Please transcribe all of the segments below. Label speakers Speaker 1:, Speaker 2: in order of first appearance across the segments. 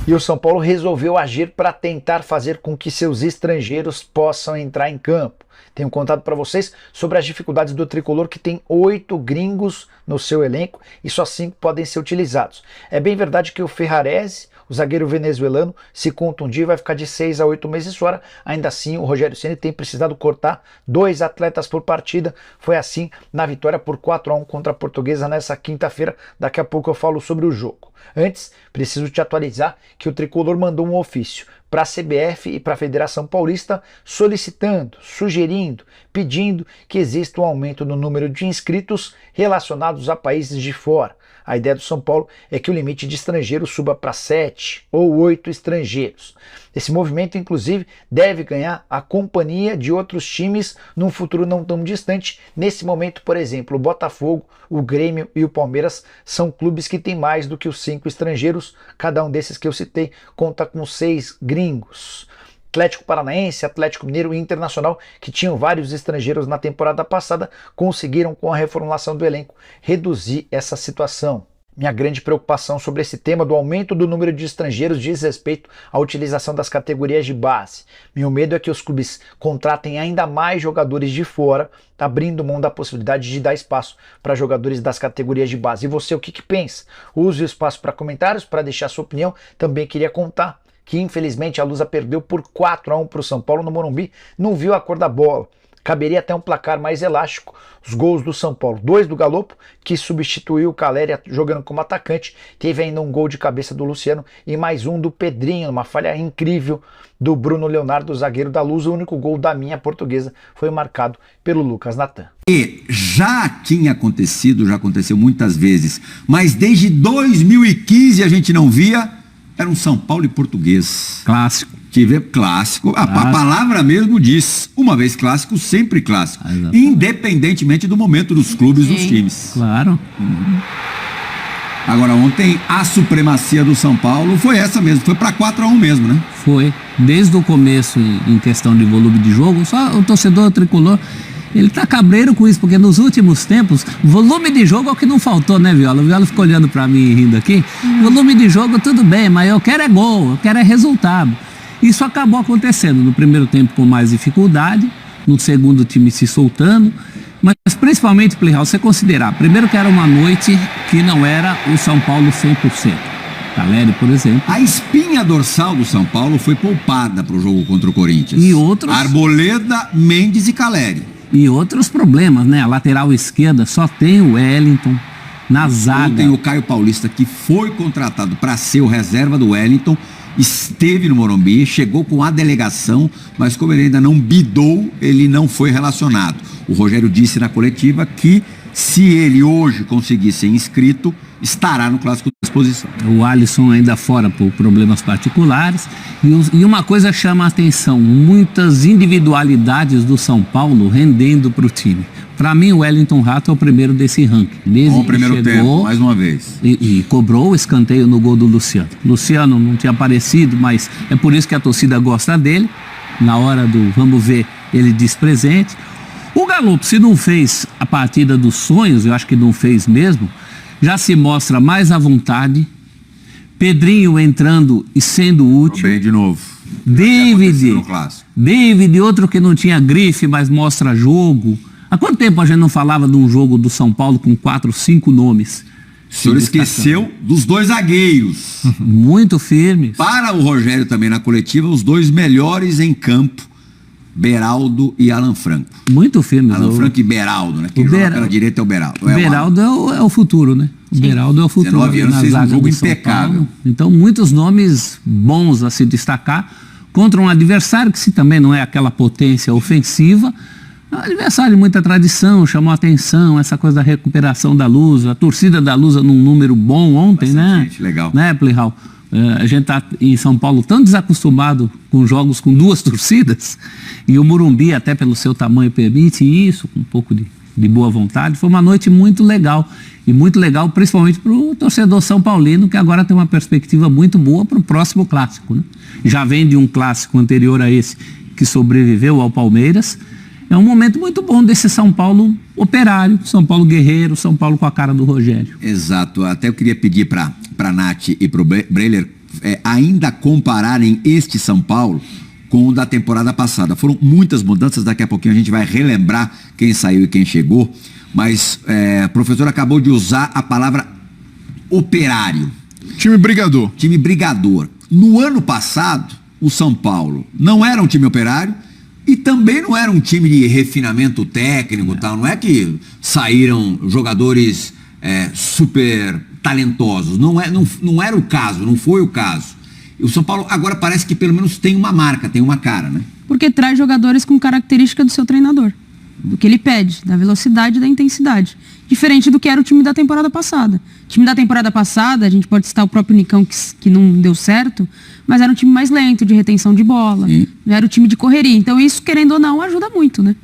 Speaker 1: E o São Paulo resolveu agir para tentar fazer com que seus estrangeiros possam entrar em campo. Tenho contado para vocês sobre as dificuldades do tricolor, que tem 8 gringos no seu elenco e só 5 podem ser utilizados. É bem verdade que o Ferrarese, o zagueiro venezuelano, se contundir, vai ficar de 6 a 8 meses fora. Ainda assim, o Rogério Ceni tem precisado cortar 2 atletas por partida. Foi assim na vitória por 4-1 contra a Portuguesa nessa quinta-feira. Daqui a pouco eu falo sobre o jogo. Antes, preciso te atualizar que o tricolor mandou um ofício para a CBF e para a Federação Paulista solicitando, sugerindo, pedindo que exista um aumento no número de inscritos relacionados a países de fora. A ideia do São Paulo é que o limite de estrangeiros suba para 7 ou 8 estrangeiros. Esse movimento, inclusive, deve ganhar a companhia de outros times num futuro não tão distante. Nesse momento, por exemplo, o Botafogo, o Grêmio e o Palmeiras são clubes que têm mais do que os 5 estrangeiros. Cada um desses que eu citei conta com 6 gringos. Atlético Paranaense, Atlético Mineiro e Internacional, que tinham vários estrangeiros na temporada passada, conseguiram, com a reformulação do elenco, reduzir essa situação. Minha grande preocupação sobre esse tema do aumento do número de estrangeiros diz respeito à utilização das categorias de base. Meu medo é que os clubes contratem ainda mais jogadores de fora, abrindo mão da possibilidade de dar espaço para jogadores das categorias de base. E você, o que pensa? Use o espaço para comentários, para deixar sua opinião. Também queria contar que infelizmente a Lusa perdeu por 4-1 para o São Paulo no Morumbi, não viu a cor da bola. Caberia até um placar mais elástico. Os gols do São Paulo, 2 do Galopo, que substituiu o Caleri jogando como atacante, teve ainda um gol de cabeça do Luciano e mais um do Pedrinho, uma falha incrível do Bruno Leonardo, zagueiro da Lusa. O único gol da minha Portuguesa foi marcado pelo Lucas Natan.
Speaker 2: E já tinha acontecido, já aconteceu muitas vezes, mas desde 2015 a gente não via. Era um São Paulo e Português.
Speaker 3: Clássico.
Speaker 2: Clássico. A palavra mesmo diz, uma vez clássico, sempre clássico. Independentemente do momento dos clubes, dos times.
Speaker 3: Claro.
Speaker 2: Agora, ontem, a supremacia do São Paulo foi essa mesmo. Foi para 4-1 mesmo, né?
Speaker 3: Foi. Desde o começo, em questão de volume de jogo, só o torcedor tricolor, ele tá cabreiro com isso, porque nos últimos tempos, volume de jogo é o que não faltou, né, Viola? O Viola ficou olhando pra mim e rindo aqui. Volume de jogo, tudo bem, mas eu quero é gol, eu quero é resultado. Isso acabou acontecendo no primeiro tempo com mais dificuldade, no segundo o time se soltando, mas principalmente, Plihal, você considerar, primeiro que era uma noite que não era o São Paulo 100%. Caleri, por exemplo.
Speaker 2: A espinha dorsal do São Paulo foi poupada pro jogo contra o Corinthians.
Speaker 3: E outros...
Speaker 2: Arboleda, Mendes e Caleri.
Speaker 3: E outros problemas, né? A lateral esquerda só tem o Wellington. Na zaga
Speaker 2: tem o Caio Paulista, que foi contratado para ser o reserva do Wellington, esteve no Morumbi, chegou com a delegação, mas como ele ainda não bidou, ele não foi relacionado. O Rogério disse na coletiva que se ele hoje conseguir ser inscrito, estará no clássico de exposição.
Speaker 3: O Alisson ainda fora por problemas particulares. E uma coisa chama a atenção, muitas individualidades do São Paulo rendendo para o time. Para mim, o Wellington Rato é o primeiro desse ranking.
Speaker 2: Bom primeiro tempo, mais uma vez.
Speaker 3: E cobrou o escanteio no gol do Luciano. Luciano não tinha aparecido, mas é por isso que a torcida gosta dele. Na hora do vamos ver, ele diz presente. O Galopo, se não fez a partida dos sonhos, eu acho que não fez mesmo, já se mostra mais à vontade. Pedrinho entrando e sendo útil.
Speaker 2: Bem de novo.
Speaker 3: David, outro que não tinha grife, mas mostra jogo. Há quanto tempo a gente não falava de um jogo do São Paulo com 4, 5 nomes?
Speaker 2: O senhor esqueceu dos 2 zagueiros.
Speaker 3: Muito firmes.
Speaker 2: Para o Rogério também na coletiva, os 2 melhores em campo, Beraldo e Alan Franco.
Speaker 3: Muito firmes.
Speaker 2: Alan Franco e Beraldo, né? Quem joga pela direita é o Beraldo.
Speaker 3: O Beraldo é o futuro, né? O Beraldo é o futuro.
Speaker 2: 19 anos fez um jogo impecável.
Speaker 3: Então, muitos nomes bons a se destacar contra um adversário que, se também não é aquela potência ofensiva, é um adversário de muita tradição, chamou a atenção, essa coisa da recuperação da Lusa, a torcida da Lusa num número bom ontem, né?
Speaker 2: Gente, legal.
Speaker 3: Né, Plihal? A gente está em São Paulo tão desacostumado com jogos com 2 torcidas, e o Morumbi, até pelo seu tamanho, permite isso, com um pouco de boa vontade. Foi uma noite muito legal, e muito legal principalmente para o torcedor são paulino, que agora tem uma perspectiva muito boa para o próximo clássico, né? Já vem de um clássico anterior a esse, que sobreviveu ao Palmeiras. É um momento muito bom desse São Paulo operário, São Paulo guerreiro, São Paulo com a cara do Rogério.
Speaker 2: Exato, até eu queria pedir para Nath e para o Breler ainda compararem este São Paulo com o da temporada passada. Foram muitas mudanças, daqui a pouquinho a gente vai relembrar quem saiu e quem chegou, mas o professor acabou de usar a palavra operário.
Speaker 4: Time brigador.
Speaker 2: Time brigador. No ano passado, o São Paulo não era um time operário e também não era um time de refinamento técnico, tal. Não é que saíram jogadores super talentosos. Não era o caso, não foi o caso. O São Paulo agora parece que pelo menos tem uma marca, tem uma cara, né?
Speaker 5: Porque traz jogadores com característica do seu treinador. Do que ele pede, da velocidade e da intensidade. Diferente do que era o time da temporada passada. O time da temporada passada, a gente pode citar o próprio Nicão, que não deu certo, mas era um time mais lento, de retenção de bola. Não era o time de correria. Então isso, querendo ou não, ajuda muito, né?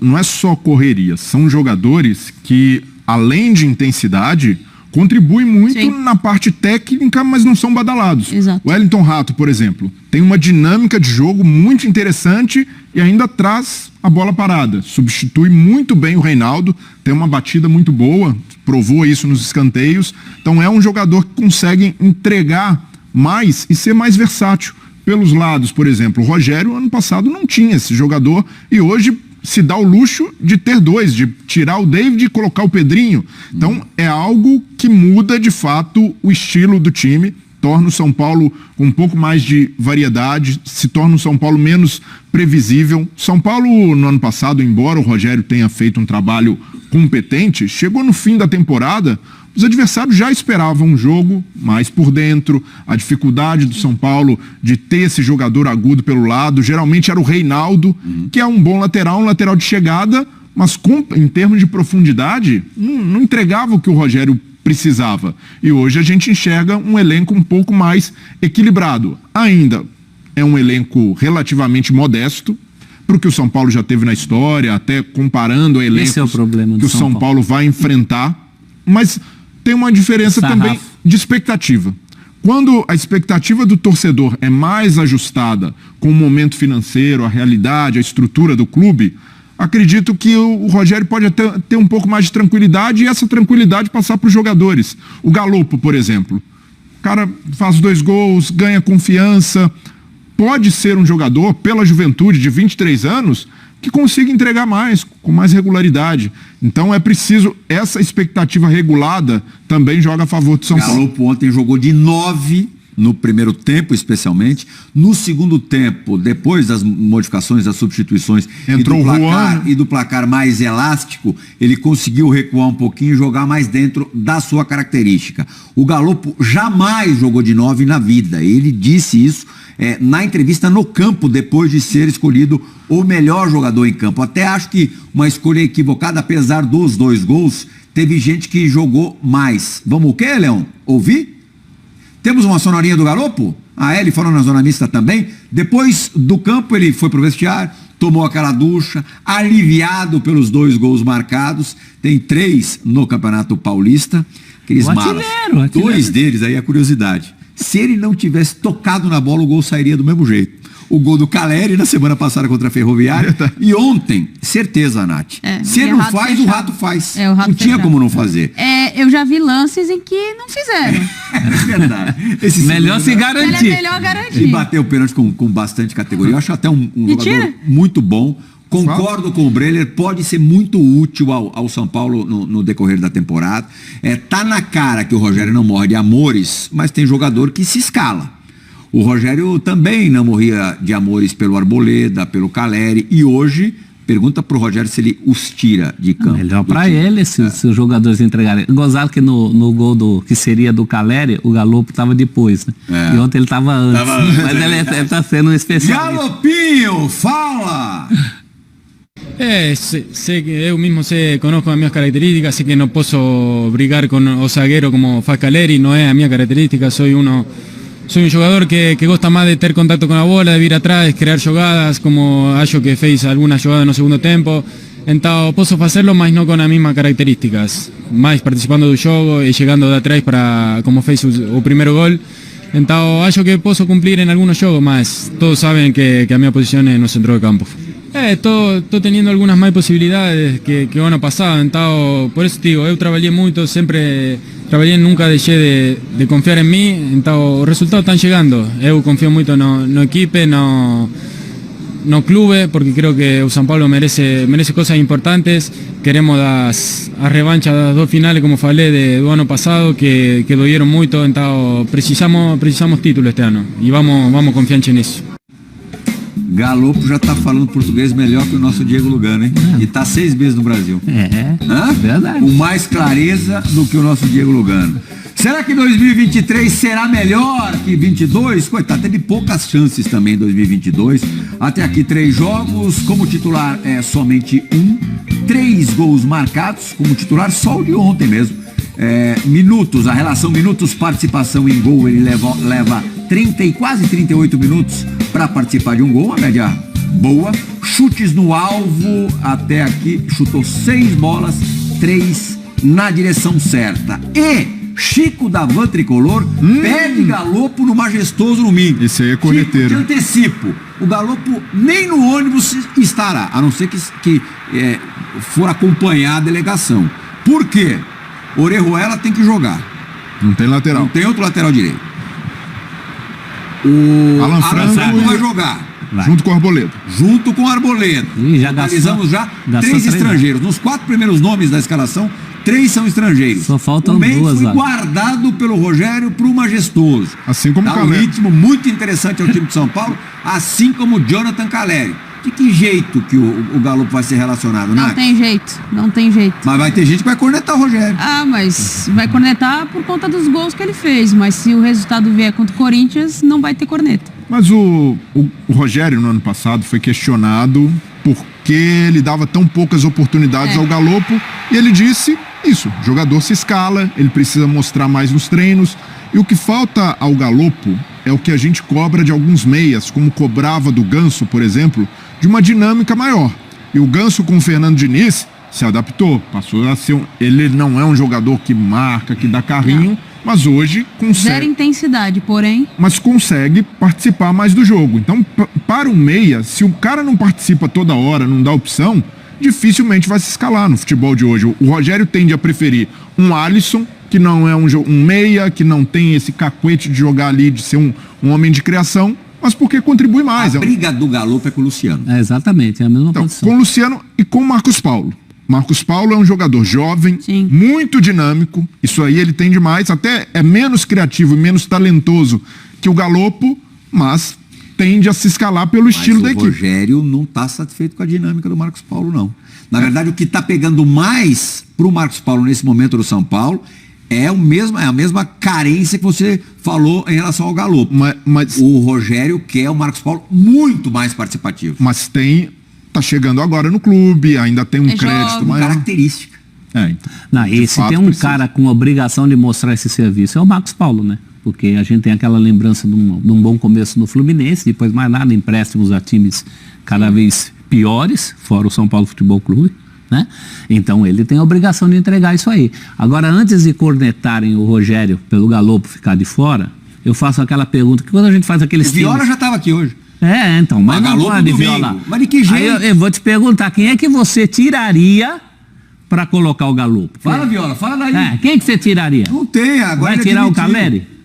Speaker 4: Não é só correria. São jogadores que, além de intensidade, contribuem muito na parte técnica, mas não são badalados.
Speaker 5: Exato.
Speaker 4: O Wellington Rato, por exemplo, tem uma dinâmica de jogo muito interessante e ainda traz a bola parada. Substitui muito bem o Reinaldo, tem uma batida muito boa, provou isso nos escanteios. Então é um jogador que consegue entregar mais e ser mais versátil. Pelos lados, por exemplo, o Rogério, ano passado, não tinha esse jogador e hoje se dá o luxo de ter dois, de tirar o David e colocar o Pedrinho. Então é algo que muda de fato o estilo do time, torna o São Paulo com um pouco mais de variedade, se torna o São Paulo menos previsível. São Paulo, no ano passado, embora o Rogério tenha feito um trabalho competente, chegou no fim da temporada, os adversários já esperavam um jogo mais por dentro, a dificuldade do São Paulo de ter esse jogador agudo pelo lado, geralmente era o Reinaldo, que é um bom lateral, um lateral de chegada, mas em termos de profundidade, não entregava o que o Rogério precisava. E hoje a gente enxerga um elenco um pouco mais equilibrado. Ainda é um elenco relativamente modesto, para o que o São Paulo já teve na história, até comparando a elencos
Speaker 3: Esse é o problema
Speaker 4: que o São Paulo vai enfrentar, mas tem uma diferença também de expectativa. Quando a expectativa do torcedor é mais ajustada com o momento financeiro, a realidade, a estrutura do clube, acredito que o Rogério pode até ter um pouco mais de tranquilidade e essa tranquilidade passar para os jogadores. O Galopo, por exemplo. O cara faz 2 gols, ganha confiança, pode ser um jogador, pela juventude de 23 anos, que consiga entregar mais, com mais regularidade. Então é preciso, essa expectativa regulada também joga a favor do São Paulo.
Speaker 2: O Galopo ontem jogou de 9 no primeiro tempo, especialmente. No segundo tempo, depois das modificações, das substituições e do placar mais elástico, ele conseguiu recuar um pouquinho e jogar mais dentro da sua característica. O Galopo jamais jogou de 9 na vida. Ele disse isso na entrevista no campo, depois de ser escolhido o melhor jogador em campo. Até acho que uma escolha equivocada, apesar dos 2 gols, teve gente que jogou mais. Vamos o quê, Leão? Ouvir? Temos uma sonorinha do Galopo? Ele falou na zona mista também. Depois do campo ele foi pro vestiário, tomou aquela ducha, aliviado pelos 2 gols marcados. Tem 3 no Campeonato Paulista. Aqueles malas. 2 deles, aí a curiosidade. Se ele não tivesse tocado na bola, o gol sairia do mesmo jeito. O gol do Caleri na semana passada contra a Ferroviária. E ontem, certeza, Nath. Se ele não faz, o Rato faz. Não tinha como não fazer.
Speaker 5: Eu já vi lances em que não fizeram.
Speaker 2: É verdade.
Speaker 3: Melhor se garantir.
Speaker 5: Melhor garantir.
Speaker 2: Ele bateu o pênalti com bastante categoria. Eu acho até um jogador muito bom. Concordo com o Breler, pode ser muito útil ao São Paulo no decorrer da temporada. Tá na cara que o Rogério não morre de amores, mas tem jogador que se escala. O Rogério também não morria de amores pelo Arboleda, pelo Caleri, e hoje pergunta pro Rogério se ele os tira de campo.
Speaker 3: Melhor para ele se os jogadores entregarem. Gozado que no gol que seria do Caleri, o Galopo estava depois, né? E ontem ele estava antes. Mas ele está sendo um especialista.
Speaker 2: Galopinho, fala!
Speaker 6: Yo mismo conozco las mis características, sé que no puedo brigar con o zaguero como faz Caleri, no es a mi característica, soy un jugador que gosta más de tener contacto con la bola, de ir atrás, de crear jugadas, como acho que fez algunas jugadas no segundo tempo. Então posso hacerlo, mas no con las mismas características, más participando del juego y llegando de atrás como fez o primer gol. Então acho que posso cumplir en algunos jogos, mas todos saben que a minha posição é no centro do campo. Estou teniendo algunas más posibilidades que o ano passado, então por isso digo, eu trabalhei muito, sempre trabalhei, nunca deixei de confiar em mim, então os resultados estão chegando. Eu confio muito no equipe, no clube, porque creo que o São Paulo merece cosas importantes. Queremos as revanchas das 2 finales, como falei, do ano passado, que doyeron muito, então precisamos título este ano e vamos confiantes nisso.
Speaker 2: Galopo já tá falando português melhor que o nosso Diego Lugano, hein? E tá 6 meses no Brasil.
Speaker 3: Verdade.
Speaker 2: Com mais clareza do que o nosso Diego Lugano. Será que 2023 será melhor que 22? Coitado, teve poucas chances também em 2022. Até aqui 3 jogos, como titular é somente 1. 3 gols marcados, como titular só o de ontem mesmo. Minutos, a relação minutos-participação em gol, ele leva 30 e quase 38 minutos para participar de um gol, a média boa. Chutes no alvo, até aqui chutou 6 bolas, 3 na direção certa. E Chico da Van Tricolor pede Galopo no Majestoso domingo.
Speaker 4: Esse aí é corneteiro.
Speaker 2: Chico, te antecipo, o Galopo nem no ônibus estará, a não ser que for acompanhar a delegação. Por quê? Orejuela tem que jogar.
Speaker 4: Não tem lateral.
Speaker 2: Não tem outro lateral direito. O
Speaker 4: Alan Franco
Speaker 2: vai jogar.
Speaker 4: Junto com o Arboleda.
Speaker 2: Junto com o Arboleda. Analisamos já 3 estrangeiros. Nos 4 primeiros nomes da escalação, 3 são estrangeiros.
Speaker 3: Só faltam
Speaker 2: o Mendes
Speaker 3: 2
Speaker 2: foi
Speaker 3: lá.
Speaker 2: Guardado pelo Rogério para o Majestoso.
Speaker 4: Assim como o
Speaker 2: Dá um
Speaker 4: Caleri.
Speaker 2: ritmo muito interessante ao time de São Paulo, assim como o Jonathan Caleri. De que jeito que o Galopo vai ser relacionado,
Speaker 5: Não
Speaker 2: Nath?
Speaker 5: tem jeito, não tem jeito.
Speaker 2: Mas vai ter gente que vai cornetar o Rogério.
Speaker 5: Mas vai cornetar por conta dos gols que ele fez. Mas se o resultado vier contra o Corinthians, não vai ter corneta.
Speaker 4: Mas o Rogério, no ano passado, foi questionado porque ele dava tão poucas oportunidades ao Galopo. E ele disse isso, o jogador se escala, ele precisa mostrar mais nos treinos. E o que falta ao Galopo é o que a gente cobra de alguns meias, como cobrava do Ganso, por exemplo, de uma dinâmica maior. E o Ganso com o Fernando Diniz se adaptou, passou a ser ele não é um jogador que marca, que dá carrinho, mas hoje consegue.
Speaker 5: Zero intensidade, porém.
Speaker 4: Mas consegue participar mais do jogo. Então, para um meia, se o cara não participa toda hora, não dá opção, dificilmente vai se escalar no futebol de hoje. O Rogério tende a preferir um Alisson, que não é um meia, que não tem esse cacuete de jogar ali, de ser um homem de criação, mas porque contribui mais.
Speaker 2: A briga do Galopo é com o Luciano.
Speaker 3: Exatamente, é a mesma posição.
Speaker 4: Com o Luciano e com o Marcos Paulo. Marcos Paulo é um jogador jovem,
Speaker 5: Sim.
Speaker 4: muito dinâmico, isso aí ele tem demais, até é menos criativo e menos talentoso que o Galopo, mas tende a se escalar pelo estilo da equipe.
Speaker 2: O Rogério não está satisfeito com a dinâmica do Marcos Paulo, não. Na verdade, o que está pegando mais para o Marcos Paulo nesse momento do São Paulo é a mesma carência que você falou em relação ao Galopo.
Speaker 4: Mas
Speaker 2: o Rogério quer o Marcos Paulo muito mais participativo.
Speaker 4: Mas tá chegando agora no clube, ainda tem um crédito
Speaker 5: jovem.
Speaker 4: maior.
Speaker 2: Característica.
Speaker 4: Então,
Speaker 3: Não, e se tem um cara com obrigação de mostrar esse serviço, é o Marcos Paulo, né? Porque a gente tem aquela lembrança de um bom começo no Fluminense, depois mais nada, empréstimos a times cada vez piores, fora o São Paulo Futebol Clube, né? Então ele tem a obrigação de entregar isso aí. Agora, antes de cornetarem o Rogério pelo Galopo ficar de fora, eu faço aquela pergunta, que quando a gente faz aqueles
Speaker 2: O Viola já estava aqui hoje.
Speaker 3: Então, mas não
Speaker 2: Galopo
Speaker 3: pode
Speaker 2: domingo.
Speaker 3: Viola.
Speaker 2: Mas de que jeito?
Speaker 3: Aí eu vou te perguntar, quem é que você tiraria para colocar o Galopo?
Speaker 2: Fala, Viola, fala daí.
Speaker 3: Quem que você tiraria?
Speaker 2: Não tem, agora
Speaker 3: Vai
Speaker 2: ele
Speaker 3: tirar o
Speaker 2: admitiu.
Speaker 3: Caleri?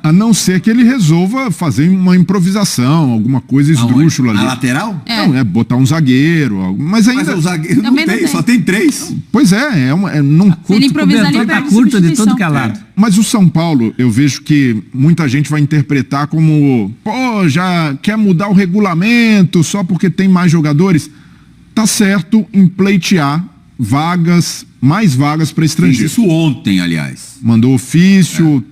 Speaker 4: A não ser que ele resolva fazer uma improvisação, alguma coisa esdrúxula ali.
Speaker 2: Na lateral?
Speaker 4: Não, botar um zagueiro, mas ainda...
Speaker 2: Mas o zagueiro não
Speaker 5: Também
Speaker 2: tem,
Speaker 5: não tem.
Speaker 2: Só tem 3.
Speaker 4: Pois não...
Speaker 5: Se ele improvisar, ele
Speaker 3: Tá
Speaker 5: perde
Speaker 3: curto de
Speaker 5: substituição.
Speaker 3: tudo que é lado.
Speaker 4: Mas o São Paulo, eu vejo que muita gente vai interpretar como, já quer mudar o regulamento só porque tem mais jogadores. Tá certo em pleitear mais vagas para
Speaker 2: Fez
Speaker 4: estrangeiros.
Speaker 2: isso ontem, aliás.
Speaker 4: Mandou ofício.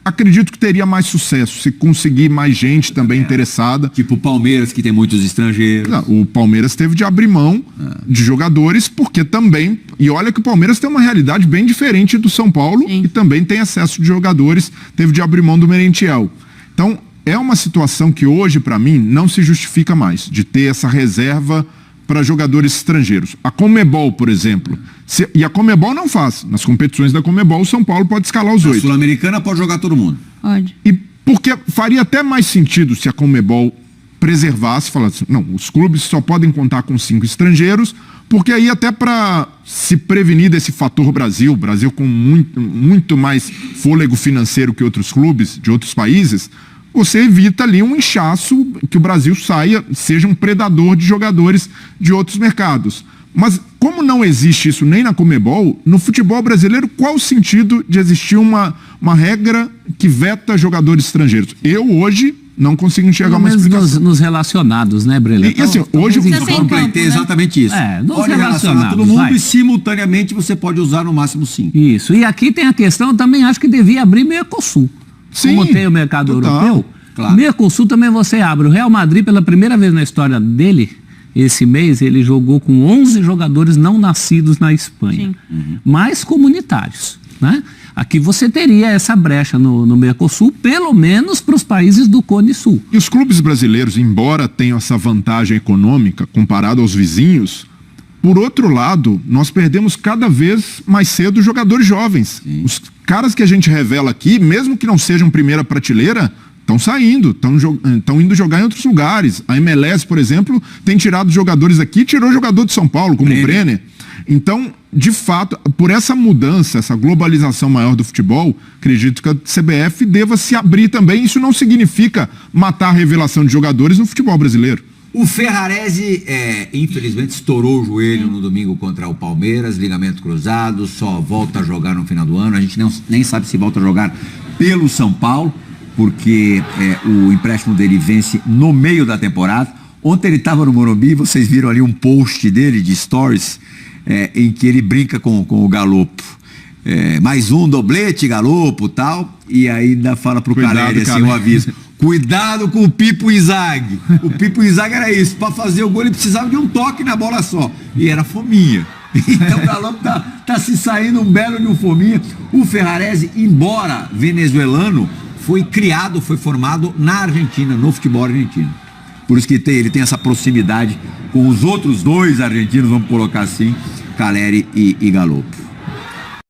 Speaker 4: Acredito que teria mais sucesso se conseguir mais gente também interessada.
Speaker 2: Tipo o Palmeiras, que tem muitos estrangeiros.
Speaker 4: Não, o Palmeiras teve de abrir mão de jogadores, porque também... E olha que o Palmeiras tem uma realidade bem diferente do São Paulo.
Speaker 5: Sim.
Speaker 4: E também tem excesso de jogadores. Teve de abrir mão do Merentiel. Então, é uma situação que hoje, para mim, não se justifica mais, de ter essa reserva para jogadores estrangeiros. A Conmebol, por exemplo. E a Conmebol não faz. Nas competições da Conmebol, o São Paulo pode escalar os
Speaker 2: A
Speaker 4: 8.
Speaker 2: Sul-Americana pode jogar todo mundo.
Speaker 5: Pode.
Speaker 4: E Porque faria até mais sentido se a Conmebol preservasse, falasse, não, os clubes só podem contar com 5 estrangeiros, porque aí até para se prevenir desse fator Brasil com muito mais fôlego financeiro que outros clubes de outros países, você evita ali um inchaço que o Brasil seja um predador de jogadores de outros mercados. Mas como não existe isso nem na Conmebol, no futebol brasileiro, qual o sentido de existir uma regra que veta jogadores estrangeiros? Eu hoje não consigo enxergar uma explicação.
Speaker 3: Nos relacionados, né, Brelê?
Speaker 4: E assim, hoje
Speaker 2: eu completei exatamente isso.
Speaker 3: Nos
Speaker 2: pode relacionar todo mundo e simultaneamente você pode usar no máximo 5.
Speaker 3: Isso. E aqui tem a questão, eu também acho que devia abrir Mercosul.
Speaker 4: Sim,
Speaker 3: como tem o mercado europeu,
Speaker 2: claro.
Speaker 3: Mercosul também você abre. O Real Madrid, pela primeira vez na história dele, esse mês, ele jogou com 11 jogadores não nascidos na Espanha, mais comunitários, né? Aqui você teria essa brecha no Mercosul, pelo menos para os países do Cone Sul.
Speaker 4: E os clubes brasileiros, embora tenham essa vantagem econômica comparado aos vizinhos, por outro lado, nós perdemos cada vez mais cedo jogadores jovens. Sim. Os caras que a gente revela aqui, mesmo que não sejam primeira prateleira, estão saindo, estão indo jogar em outros lugares. A MLS, por exemplo, tem tirado jogadores aqui, tirou jogador de São Paulo, como o Brenner. Então, de fato, por essa mudança, essa globalização maior do futebol, acredito que a CBF deva se abrir também. Isso não significa matar a revelação de jogadores no futebol brasileiro.
Speaker 2: O Ferrarese, infelizmente, estourou o joelho no domingo contra o Palmeiras, ligamento cruzado, só volta a jogar no final do ano. A gente nem sabe se volta a jogar pelo São Paulo, porque o empréstimo dele vence no meio da temporada. Ontem ele estava no Morumbi, vocês viram ali um post dele de stories, em que ele brinca com o Galopo. Mais um doblete, Galopo, tal, e ainda fala pro Caleri assim, um aviso. Cuidado com o Pipo Inzaghi. O Pipo Inzaghi era isso, para fazer o gol ele precisava de um toque na bola só, e era fominha. Então o Galopo tá se saindo um belo de um fominha. O Ferrarese, embora venezuelano, foi formado na Argentina, no futebol argentino. Por isso que ele tem essa proximidade com os outros 2 argentinos, vamos colocar assim, Caleri e Galopo.